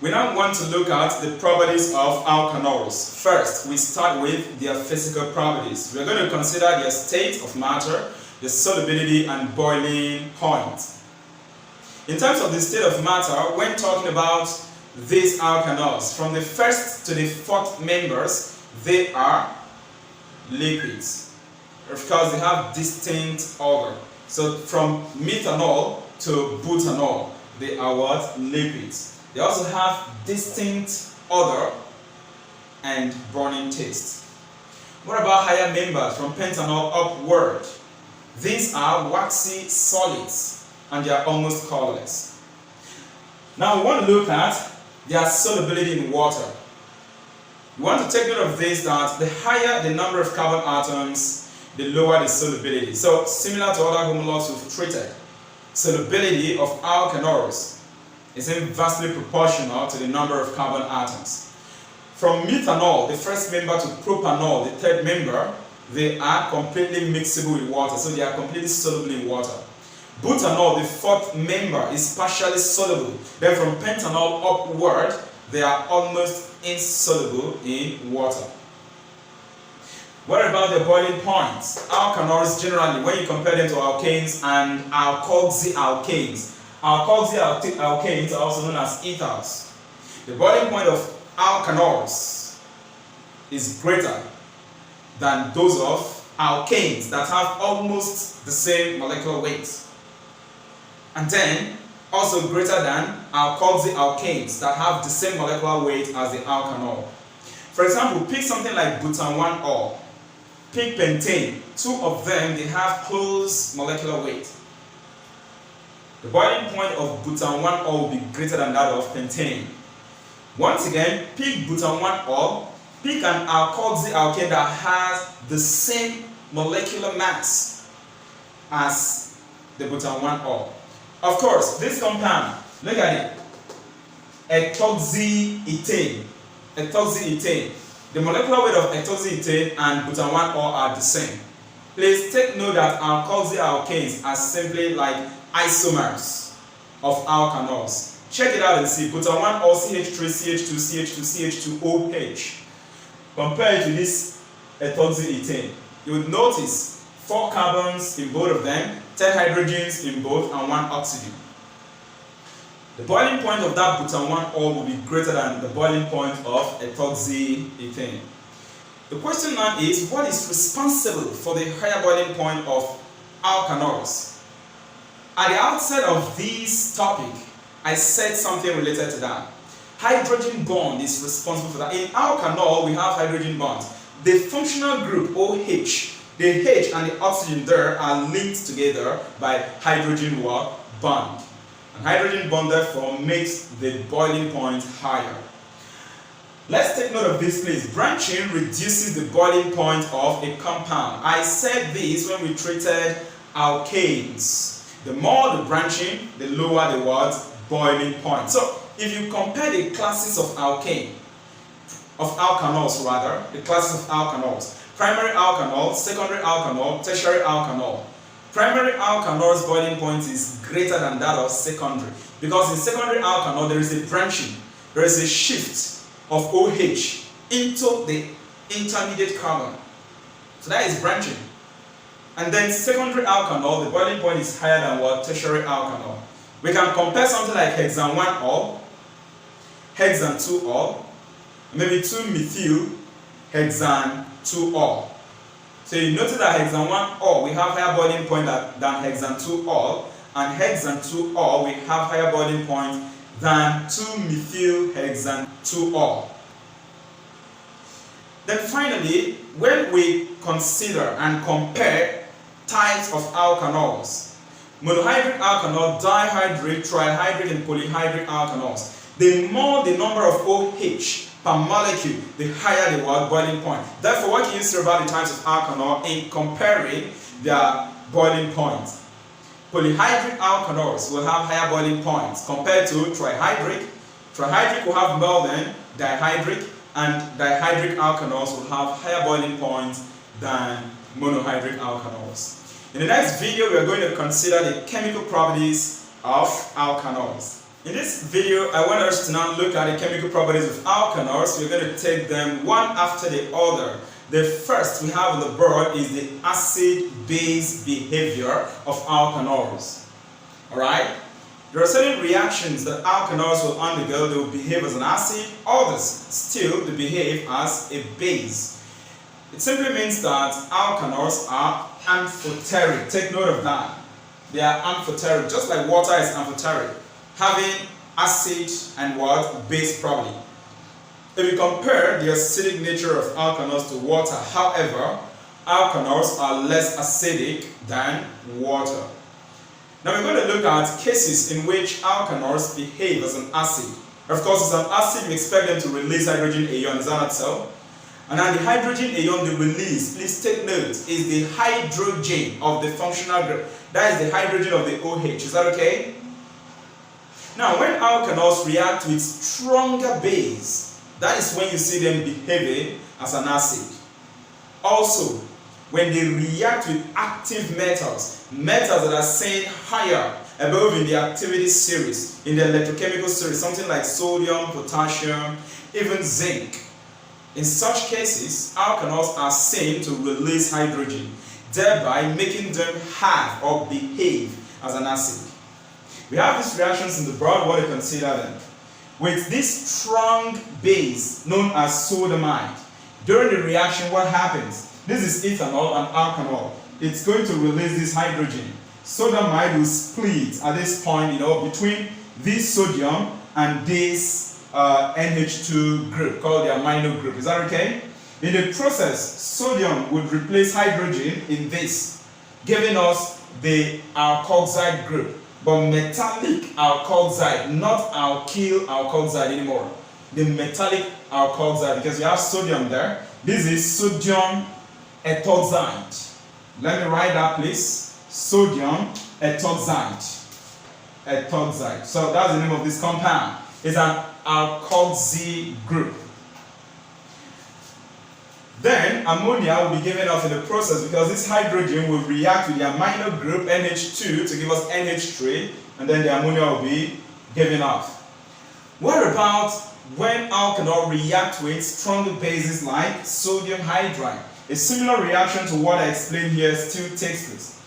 We now want to look at the properties of alkanols. First, we start with their physical properties. We are going to consider their state of matter, the solubility and boiling point. In terms of the state of matter, when talking about these alkanols, from the first to the fourth members, they are liquids. Of course, they have distinct odor. So from methanol to butanol, they are what? Liquids. They also have distinct odor and burning taste. What about higher members from pentanol upward? These are waxy solids and they are almost colorless. Now we want to look at their solubility in water. We want to take note of this, that the higher the number of carbon atoms, the lower the solubility. So similar to other homologs we've treated, solubility of alkanols is inversely proportional to the number of carbon atoms. From methanol, the first member, to propanol, the third member, they are completely mixable with water, so they are completely soluble in water. Butanol, the fourth member, is partially soluble. Then from pentanol upward, they are almost insoluble in water. What about the boiling points? Alkanols generally, when you compare them to alkanes and alkoxy-alkanes, alkoxy-alkanes are also known as ethers. The boiling point of alkanols is greater than those of alkanes that have almost the same molecular weight. And then also greater than alkoxy-alkanes that have the same molecular weight as the alkanol. For example, pick something like butan-1-ol, pick pentane. Two of them, they have close molecular weight. The boiling point of butan-1-ol will be greater than that of pentane. Once again, pick butan-1-ol, pick an alkoxy-alkane that has the same molecular mass as the butan-1-ol. Of course, this compound, look at it, ethoxyethane. The molecular weight of ethoxyethane and butan-1-ol are the same. Please take note that alkoxy-alkanes are simply like isomers of alkanols. Check it out and see. Butan-1-ol, CH3, CH2, CH2, CH2OH. Compare it to this ethoxyethane. You would notice 4 carbons in both of them, 10 hydrogens in both, and 1 oxygen. The boiling point of that butan-1-ol will be greater than the boiling point of ethoxyethane. The question now is, what is responsible for the higher boiling point of alkanols? At the outset of this topic, I said something related to that. Hydrogen bond is responsible for that. In alkanol, we have hydrogen bonds. The functional group OH, the H and the oxygen there are linked together by hydrogen bond. And hydrogen bond therefore makes the boiling point higher. Let's take note of this, please. Branching reduces the boiling point of a compound. I said this when we treated alkanes. The more the branching, the lower the boiling point. So if you compare the classes of alkanols rather, the classes of alkanols, primary alkanol, secondary alkanol, tertiary alkanol. Primary alkanol's boiling point is greater than that of secondary, because in secondary alkanol there is a branching, there is a shift of OH into the intermediate carbon. So that is branching. And then secondary alkanol, the boiling point is higher than what? Tertiary alkanol. We can compare something like hexan-1-ol, hexan-2-ol, maybe 2-methyl hexan-2-ol. So you notice that hexan-1-ol, we have higher boiling point than hexan-2-ol, and hexan-2-ol, we have higher boiling point than 2-methyl hexan-2-ol. Then finally, when we consider and compare types of alkanols, monohydric alkanol, dihydric, trihydric, and polyhydric alkanols, the more the number of OH per molecule, the higher the boiling point. Therefore, what can you say about the types of alkanol in comparing their boiling point? Polyhydric alkanols will have higher boiling points compared to trihydric. Trihydric will have more than dihydric, and dihydric alkanols will have higher boiling points than monohydric alkanols. In the next video, we are going to consider the chemical properties of alkanols. In this video, I want us to now look at the chemical properties of alkanols. We're going to take them one after the other. The first we have on the board is the acid-base behavior of alkanols. Alright? There are certain reactions that alkanols will undergo. They will behave as an acid. Others still they behave as a base. It simply means that alkanols are amphoteric. Take note of that. They are amphoteric, just like water is amphoteric, having acid and what? Base property. If you compare the acidic nature of alkanols to water, however, alkanols are less acidic than water. Now we're going to look at cases in which alkanols behave as an acid. Of course, as an acid, we expect them to release hydrogen ion, is that not so? And now the hydrogen ion they release, please take note, is the hydrogen of the functional group. That is the hydrogen of the OH, is that okay? Now when alkanols react with stronger base, that is when you see them behaving as an acid. Also, when they react with active metals, metals that are seen higher above in the activity series, in the electrochemical series, something like sodium, potassium, even zinc. In such cases, alkanols are seen to release hydrogen, thereby making them have or behave as an acid. We have these reactions in the broad water, consider them. With this strong base known as sodamide, during the reaction what happens? This is ethanol and alkanol. It's going to release this hydrogen. Sodamide will split at this point, between this sodium and this NH2 group called the amino group. Is that okay? In the process, sodium would replace hydrogen in this, giving us the alkoxide group. But metallic alkoxide, not alkyl alkoxide anymore. The metallic alkoxide, because you have sodium there. This is sodium ethoxide. Let me write that, please. Sodium ethoxide. Ethoxide. So that's the name of this compound. It's an alkoxy group. Then ammonia will be given off in the process because this hydrogen will react with the amino group NH2 to give us NH3, and then the ammonia will be given off. What about when alkanol react with stronger bases like sodium hydride? A similar reaction to what I explained here still takes place.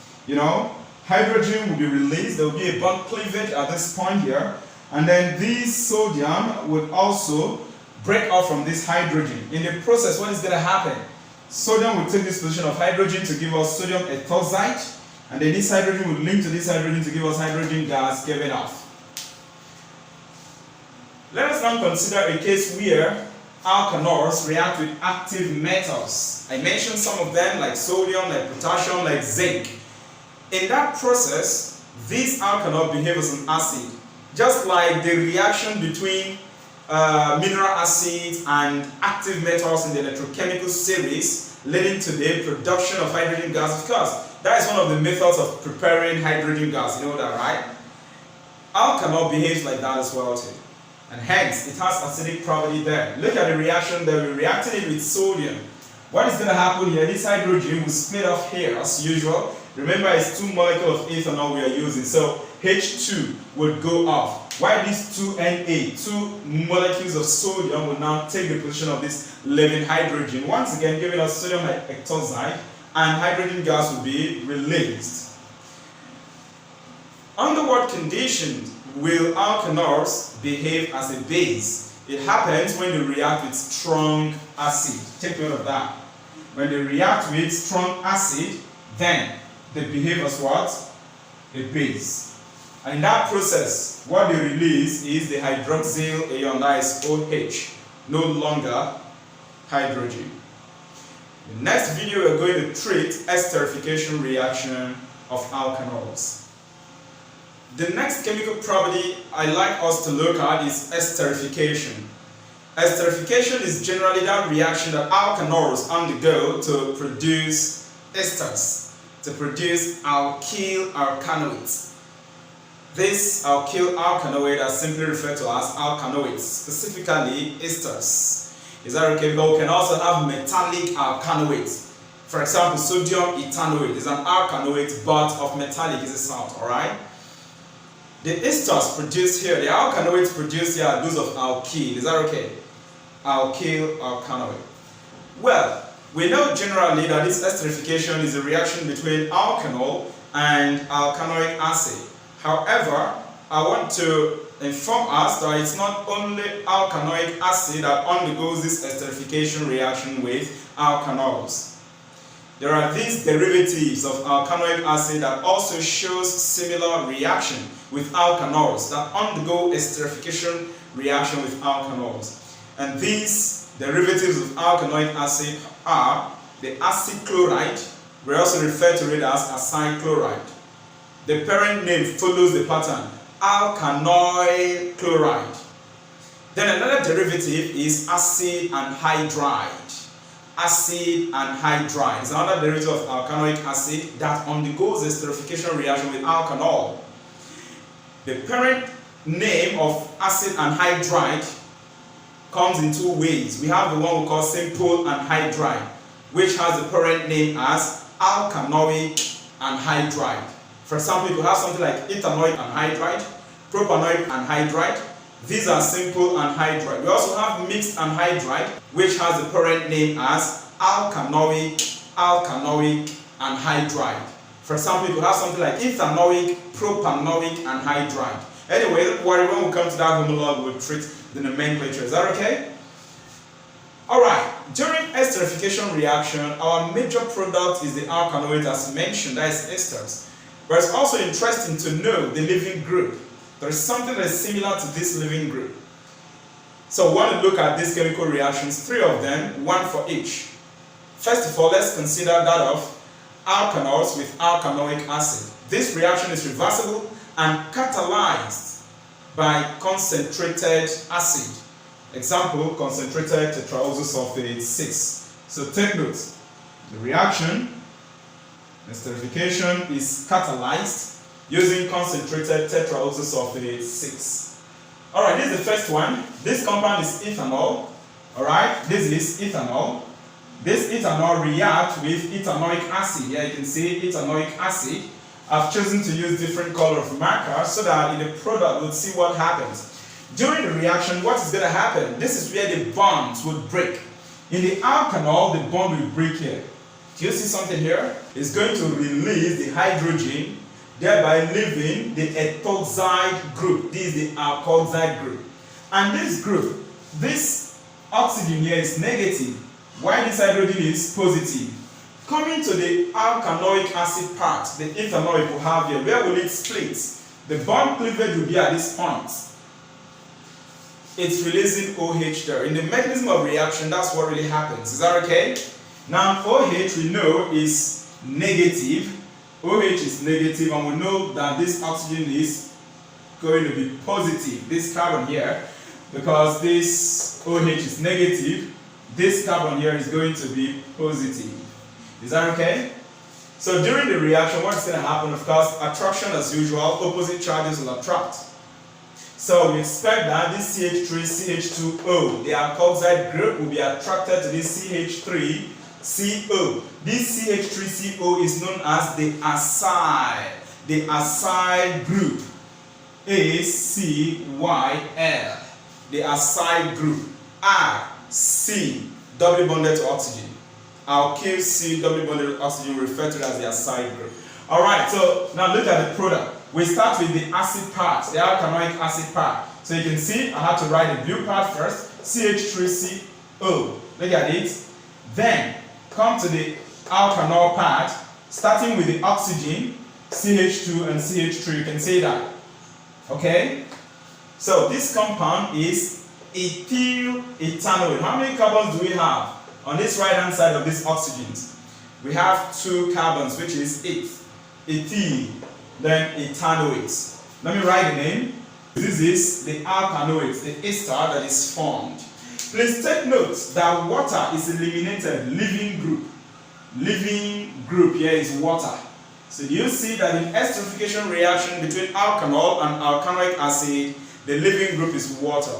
Hydrogen will be released. There will be a bond cleavage at this point here, and then this sodium would also break off from this hydrogen. In the process, what is going to happen? Sodium will take this position of hydrogen to give us sodium ethoxide, and then this hydrogen will link to this hydrogen to give us hydrogen gas given off. Let us now consider a case where alkanols react with active metals. I mentioned some of them like sodium, like potassium, like zinc. In that process, this alkanol behaves as an acid, just like the reaction between mineral acids and active metals in the electrochemical series, leading to the production of hydrogen gas. Of course, that is one of the methods of preparing hydrogen gas. You know that, right? Alkanol behaves like that as well too, and hence it has acidic property there. Look at the reaction that we reacted it with sodium. What is going to happen here? This hydrogen will split off here as usual. Remember, it's 2 molecules of ethanol we are using, so H2 would go off. While these 2 Na, 2 molecules of sodium, will now take the position of this living hydrogen, once again giving us sodium ethoxide, and hydrogen gas will be released. Under what conditions will alkanols behave as a base? It happens when they react with strong acid. Take note of that. When they react with strong acid, then they behave as what? A base. And in that process, what they release is the hydroxyl ion, that is OH, no longer hydrogen. In the next video, we are going to treat esterification reaction of alkanols. The next chemical property I like us to look at is esterification. Esterification is generally that reaction that alkanols undergo to produce esters, to produce alkyl alkanoates. This alkyl alkanoate are simply referred to as alkanoates, specifically esters. Is that okay? But we can also have metallic alkanoates. For example, sodium ethanoate is an alkanoate, but of metallic is a salt, alright? The esters produced here, the alkanoids produced here are those of alkyl. Is that okay? Alkyl alkanoid. Well, we know generally that this esterification is a reaction between alkanol and alkanoic acid. However, I want to inform us that it's not only alkanoic acid that undergoes this esterification reaction with alkanols. There are these derivatives of alkanoic acid that also shows similar reaction with alkanols that undergo esterification reaction with alkanols. And these derivatives of alkanoic acid are the acid chloride. We also refer to it as acid chloride. The parent name follows the pattern, alkanoyl chloride. Then another derivative is acid anhydride. Acid anhydride is another derivative of alkanoic acid that undergoes esterification reaction with alkanol. The parent name of acid anhydride comes in two ways. We have the one we call simple anhydride, which has the parent name as alkanoic anhydride. For example, you have something like ethanoic anhydride, propanoic anhydride. These are simple anhydride. We also have mixed anhydride, which has the parent name as alkanoic anhydride. For example, you have something like ethanoic, propanoic anhydride. Anyway, don't worry, when we come to that homologue, we'll treat the nomenclature. Is that okay? Alright, during esterification reaction, our major product is the alkanoid as mentioned, that is esters. But it's also interesting to know the leaving group. There is something that is similar to this leaving group. So we want to look at these chemical reactions, three of them, one for each. First of all, let's consider that of alkanols with alkanoic acid. This reaction is reversible and catalyzed by concentrated acid. Example, concentrated tetraoxosulfate 6. So take note, the reaction, esterification, is catalyzed using concentrated tetraoxosulfate 6. Alright, this is the first one. This compound is ethanol. Alright, this is ethanol. This ethanol reacts with ethanoic acid. Here you can see ethanoic acid. I've chosen to use different color of marker so that in the product we'll see what happens. During the reaction, what is going to happen? This is where the bonds would break. In the alkanol, the bond will break here. Do you see something here? It's going to release the hydrogen, thereby leaving the ethoxide group. This is the alkoxide group. And this group, this oxygen here is negative, while this hydrogen is positive. Coming to the alkanoic acid part, the ethanoic will have here, where will it split? The bond cleavage will be at this point. It's releasing OH there. In the mechanism of reaction, that's what really happens. Is that okay? Now, OH we know is negative. OH is negative, and we know that this oxygen is going to be positive, this carbon here, because this OH is negative, this carbon here is going to be positive. Is that okay? So during the reaction, what's going to happen? Of course, attraction as usual, opposite charges will attract. So we expect that this CH3CH2O, the alkoxide group, will be attracted to this CH3CO. This CH3CO is known as the acyl. The acyl group. ACYL. The acyl group. R, C, doubly bonded to oxygen. Alkyl C, doubly bonded to oxygen, referred to as the acyl group. Alright, so now look at the product. We start with the acid part, the alkanoic acid part. So you can see I have to write the blue part first, CH3CO. Look at it. Then come to the alkanol part, starting with the oxygen, CH2 and CH3. You can see that. Okay? So this compound is ethyl ethanoate. How many carbons do we have on this right hand side of these oxygens? We have 2 carbons, which is ethyl, then ethanoate. Let me write the name. This is the alkanoate, the ester that is formed. Please take note that water is eliminated, living group. Living group here is water. So you see that in esterification reaction between alkanol and alkanoic acid, the living group is water.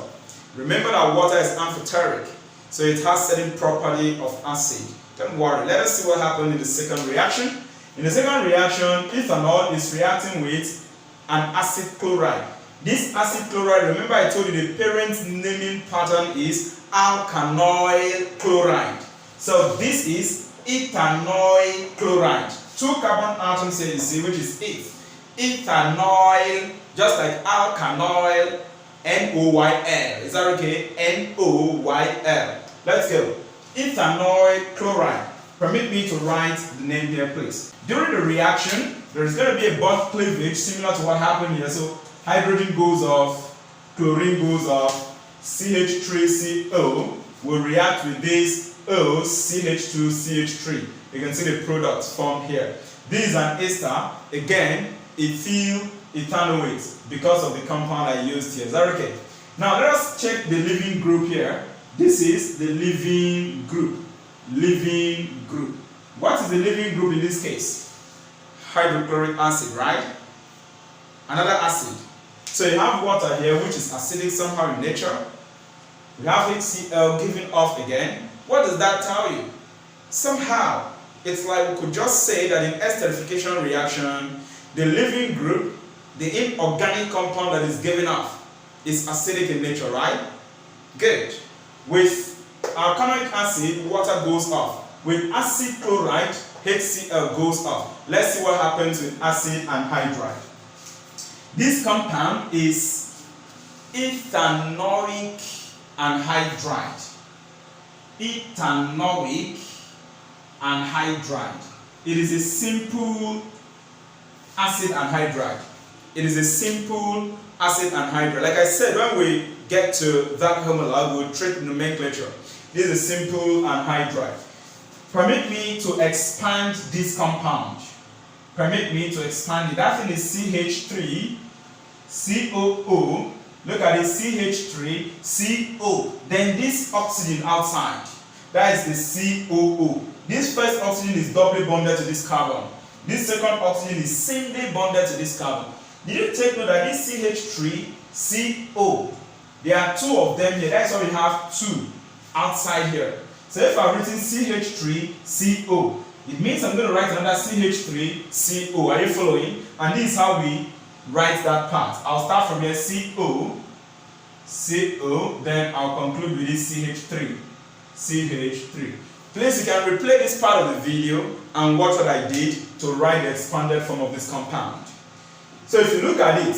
Remember that water is amphoteric, so it has certain property of acid. Don't worry, let us see what happened in the second reaction. In the second reaction, ethanol is reacting with and acid chloride. This acid chloride, remember I told you the parent naming pattern is alkanoyl chloride. So this is ethanoyl chloride. 2 carbon atoms here you see, which is ethanoyl, just like alkanoyl, NOYL. Is that okay? NOYL. Let's go. Ethanoyl chloride. Permit me to write the name here, please. During the reaction, there is going to be a bond cleavage similar to what happened here. So hydrogen goes off, chlorine goes off, CH3CO will react with this O, CH2, CH3. You can see the products formed here. This is an ester, again, ethyl ethanoate because of the compound I used here. Is that okay? Now let us check the leaving group here. This is the leaving group. Leaving group. What is the leaving group in this case? Hydrochloric acid, right? Another acid. So you have water here which is acidic somehow in nature. We have HCl giving off again. What does that tell you? Somehow, it's like we could just say that in esterification reaction, the leaving group, the inorganic compound that is given off, is acidic in nature, right? Good. With alkanoic acid, water goes off. With acid chloride, HCl goes off. Let's see what happens with acid anhydride. This compound is ethanoic anhydride. Ethanoic anhydride. It is a simple acid anhydride. It is a simple acid anhydride. Like I said, when we get to that homologue, we'll treat nomenclature. This is a simple anhydride. Permit me to expand this compound. Permit me to expand it. That thing is CH3, COO. Look at it, CH3, CO. Then this oxygen outside, that is the COO. This first oxygen is doubly bonded to this carbon. This second oxygen is singly bonded to this carbon. Did you take note that this CH3, CO, there are 2 of them here. That's why we have 2 outside here. So if I've written CH3, CO, it means I'm going to write another CH3, CO. Are you following? And this is how we write that part. I'll start from here, CO, then I'll conclude with this CH3, CH3. Please, you can replay this part of the video and watch what I did to write the expanded form of this compound. So if you look at it,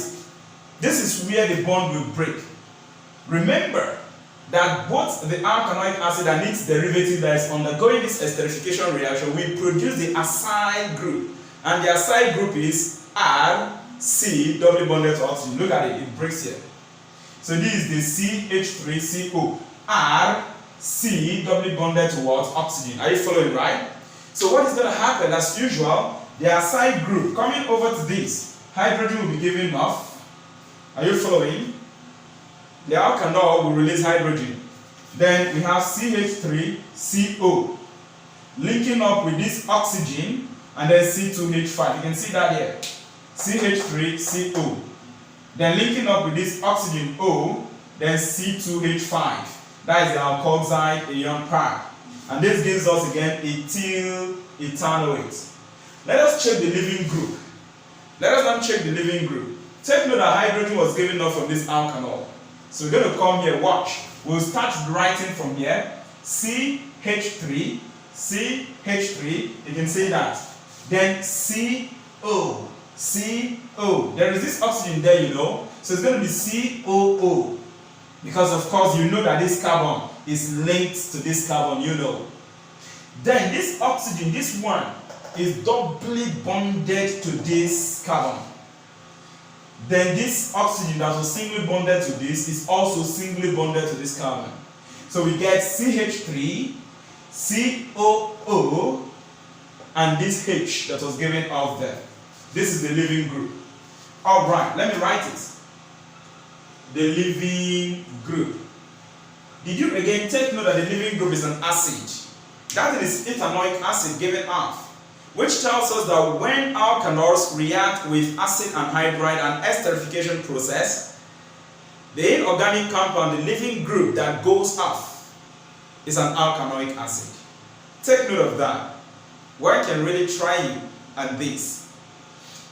this is where the bond will break. Remember that both the alkanoic acid and its derivative that is undergoing this esterification reaction will produce the acyl group. And the acyl group is RC doubly bonded to oxygen. Look at it, it breaks here. So this is the CH3CO. RC doubly bonded to what? Oxygen. Are you following, right? So what is going to happen? As usual, the acyl group coming over to this, hydrogen will be given off. Are you following? The alkanol will release hydrogen. Then we have CH3CO linking up with this oxygen and then C2H5. You can see that here. CH3CO. Then linking up with this oxygen O, then C2H5. That is the alkoxide ion pair. And this gives us again ethyl ethanoate. Let us check the leaving group. Let us now check the leaving group. Take note that hydrogen was given off from this alkanol. So we're going to come here, watch. We'll start writing from here. CH3, CH3, you can see that. Then CO, CO. There is this oxygen there, you know. So it's going to be COO. Because of course you know that this carbon is linked to this carbon, you know. Then this oxygen, this one, is doubly bonded to this carbon. Then this oxygen that was singly bonded to this is also singly bonded to this carbon. So we get CH3, COO, and this H that was given off there. This is the leaving group. Alright, let me write it. The leaving group. Did you again take note that the leaving group is an acid? That is ethanoic acid given off, which tells us that when alkanols react with acid anhydride and esterification process, the inorganic compound, the leaving group that goes off, is an alkanoic acid. Take note of that. One can really try you at this.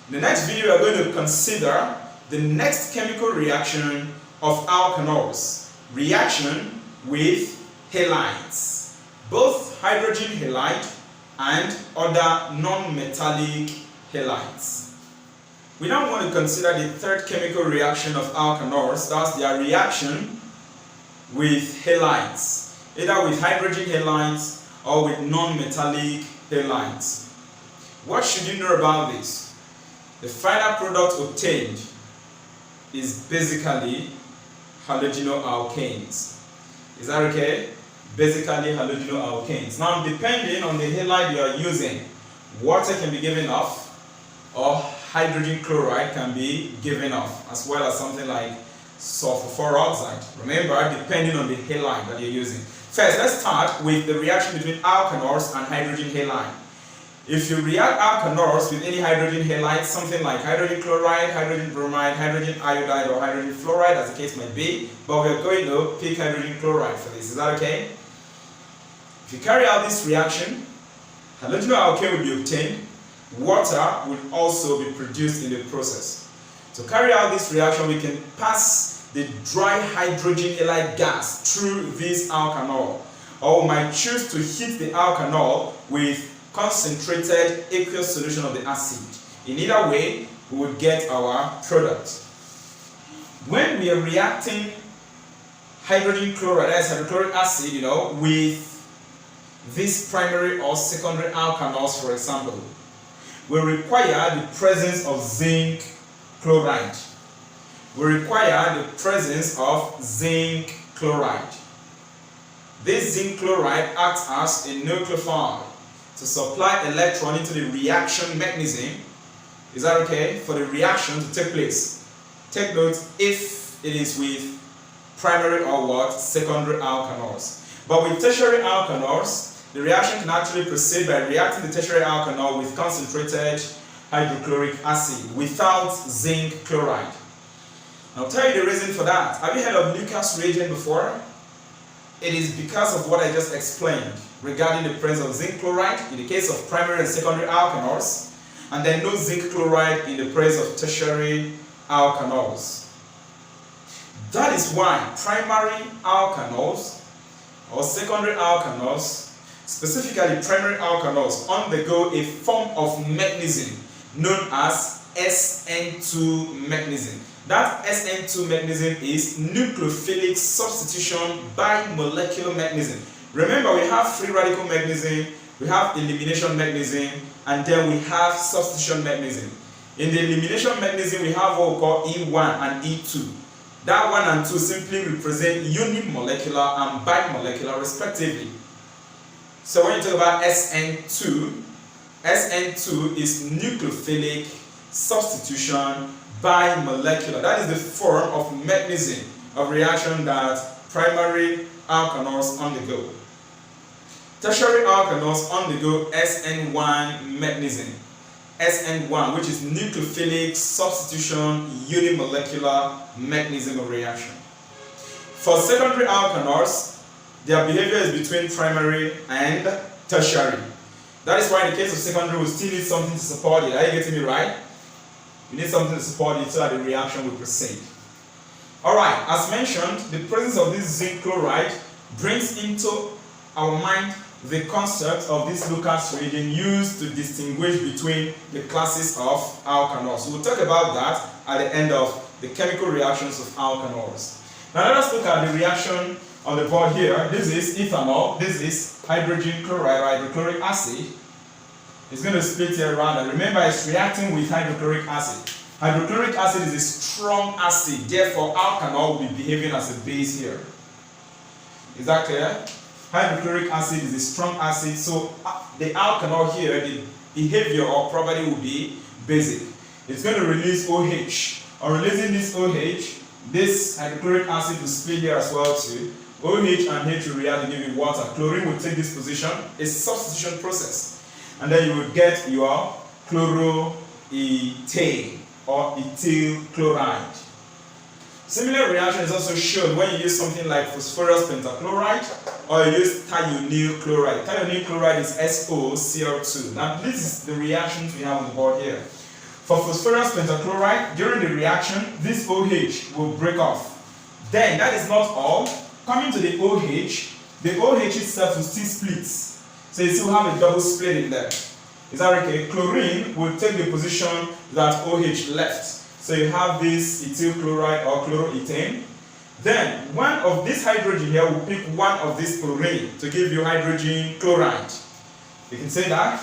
In the next video, we are going to consider the next chemical reaction of alkanols, reaction with halides, both hydrogen halide and other non-metallic halides. We now want to consider the third chemical reaction of alkanols, that's their reaction with halides, either with hydrogen halides or with non-metallic halides. What should you know about this? The final product obtained is basically halogenoalkanes. Is that okay? Basically halogenoalkanes. Now, depending on the halide you are using, water can be given off or hydrogen chloride can be given off, as well as something like sulfur oxide. Remember, depending on the halide that you're using. First, let's start with the reaction between alkanols and hydrogen halide. If you react alkanols with any hydrogen halide, something like hydrogen chloride, hydrogen bromide, hydrogen iodide, or hydrogen fluoride, as the case might be, but we're going to pick hydrogen chloride for this. Is that okay? If you carry out this reaction, halogenoalkane will be obtained. Water will also be produced in the process. To carry out this reaction, we can pass the dry hydrogen halide gas through this alkanol, or we might choose to heat the alkanol with concentrated aqueous solution of the acid. In either way, we will get our product. When we are reacting hydrogen chloride, that is hydrochloric acid, with this primary or secondary alkanols, for example, we require the presence of zinc chloride. We require the presence of zinc chloride. This zinc chloride acts as a nucleophile to supply electron into the reaction mechanism. Is that okay? For the reaction to take place. Take note if it is with primary or what? Secondary alkanols. But with tertiary alkanols, the reaction can actually proceed by reacting the tertiary alkanol with concentrated hydrochloric acid without zinc chloride. I'll tell you the reason for that. Have you heard of Lucas reagent before? It is because of what I just explained regarding the presence of zinc chloride in the case of primary and secondary alkanols, and then no zinc chloride in the presence of tertiary alkanols. That is why primary alkanols or secondary alkanols, specifically primary alkanols, undergo a form of mechanism known as SN2 mechanism. That SN2 mechanism is nucleophilic substitution by molecular mechanism. Remember, we have free radical mechanism, we have elimination mechanism, and then we have substitution mechanism. In the elimination mechanism, we have what we call E1 and E2. That 1 and 2 simply represent unimolecular and bimolecular respectively. So when you talk about SN2, SN2 is nucleophilic substitution by molecular. That is the form of mechanism of reaction that primary alkanols undergo. Tertiary alkanols undergo SN1 mechanism. SN1, which is nucleophilic substitution unimolecular mechanism of reaction. For secondary alkanols, their behavior is between primary and tertiary. That is why in the case of secondary, we still need something to support it. Are you getting me right? We need something to support it so that the reaction will proceed. Alright, as mentioned, the presence of this zinc chloride brings into our mind the concept of this Lucas reagent used to distinguish between the classes of alkanols. So we'll talk about that at the end of the chemical reactions of alkanols. Now let us look at the reaction on the board here. This is ethanol, this is hydrogen chloride or hydrochloric acid. It's going to split here around, and remember it's reacting with hydrochloric acid. Hydrochloric acid is a strong acid, therefore alkanol will be behaving as a base here. Is that clear? Hydrochloric acid is a strong acid, so the alkanol here, the behavior or property will be basic. It's going to release OH. On releasing this OH, this hydrochloric acid will split here as well too. OH and H will react to give you water. Chlorine will take this position. It's a substitution process. And then you will get your chloroethane or ethyl chloride. Similar reaction is also shown when you use something like phosphorus pentachloride or you use thionyl chloride. Thionyl chloride is SOCl2. Now this is the reactions we have on the board here. For phosphorus pentachloride, during the reaction, this OH will break off. Then, that is not all. Coming to the OH itself will still split. So you still have a double split in there. Is that okay? Chlorine will take the position that OH left. So you have this ethyl chloride or chloroethane. Then, one of this hydrogen here will pick one of this chlorine to give you hydrogen chloride. You can say that.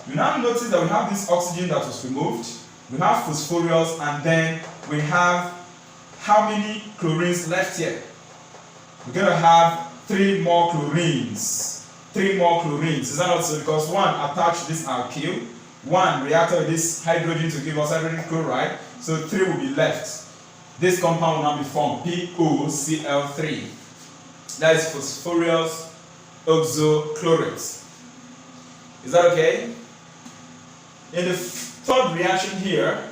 You now notice that we have this oxygen that was removed. We have phosphorus, and then we have how many chlorines left here? We're going to have 3 more chlorines. 3 more chlorines. Is that also because one attached this alkyl, one reacted with this hydrogen to give us hydrogen chloride, so 3 will be left. This compound will now be formed, POCl3. That is phosphorus oxochlorate. Is that okay? In the third reaction here,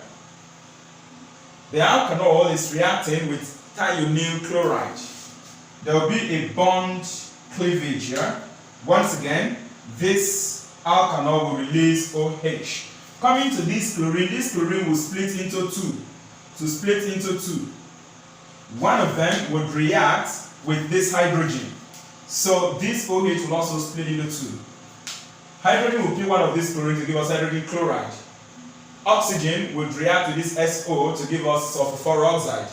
the alkanol is reacting with thionyl chloride. There will be a bond cleavage here. Once again, this alkanol will release OH. Coming to this chlorine will split into 2. To split into 2. One of them would react with this hydrogen. So this OH will also split into 2. Hydrogen will pick one of these chlorine to give us hydrogen chloride. Oxygen would react with this SO to give us sulfur oxide.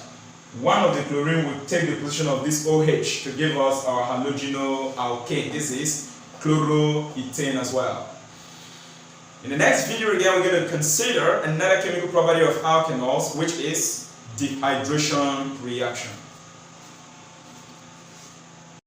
One of the chlorine would take the position of this OH to give us our halogenoalkane. This is chloroethane as well. In the next video again, we're going to consider another chemical property of alkanols, which is dehydration reaction.